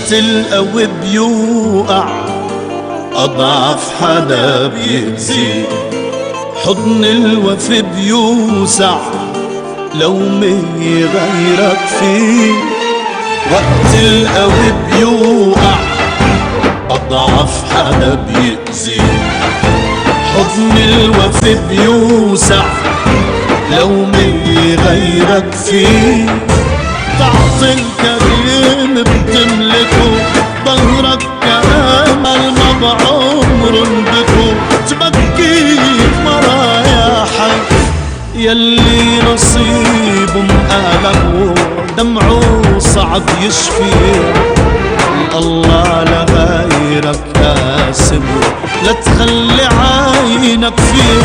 وقت القوي بيوقع أضعف حدا بيأذي، حضن الوفي بيوسع لو مي غيرك فيه. وقت القوي بيوقع أضعف حدا بيأذي، حضن الوفي بيوسع لو مي غيرك فيه. تعطي الكريم بتملكه، ظهرك كأمل ما بعمر انبكوا. تبكي مرايا حي يلي نصيبه مقالب ودمعه صعب يشفي. الله لغيرك قاسم لا تخلي عينك فيه.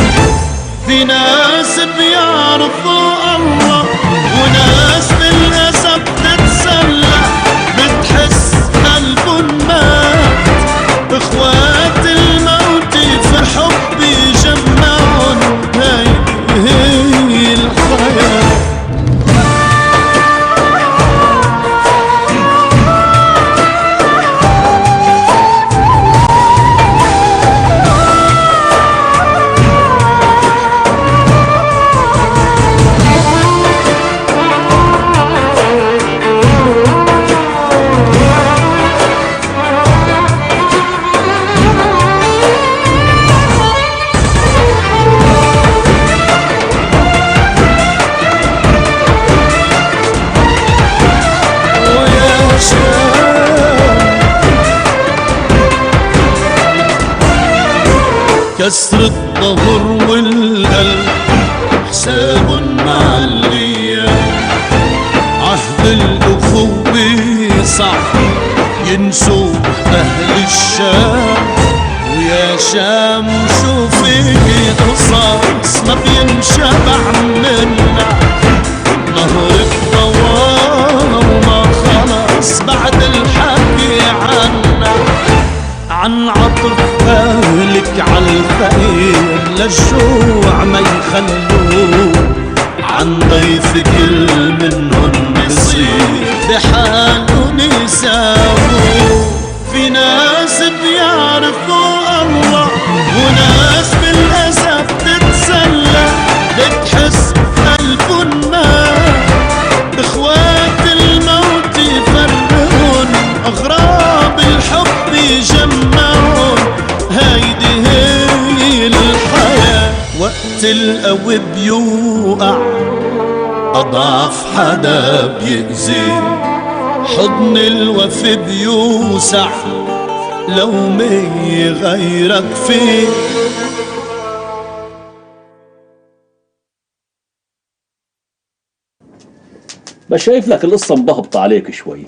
في ناس بيعرفوا الله وناس بالأسف تتسلى، بتحس قلبهم مات. اخوات الموت في حب يجمعون، هي الحياة. كسر الظهر والقلب حساب مع الايام. عهد الاخوة صعب ينسوه اهل الشام. ويا شام شوفي قصص ما بينشبع منها. نهر الطوال وما خلص بعد الحكي عنا، عن عطف أهلك عالفقير للجوع ما يخلوه. عن ضيف كل منهن بصير بحالهم يساووه. في ناس بيعرفوا الله وناس بالأسف تتسلى، بتحس قلبهم مات. اخوات الموت يفرقون، اغراب الحب يجمعون، هيدي هي الحياة. وقت القوي بيوقع أضعف حدا بيأذي، حضن الوفي بيوسع لو مي غيرك فيه. بس شايف لك القصة مبهبطة عليك شوي.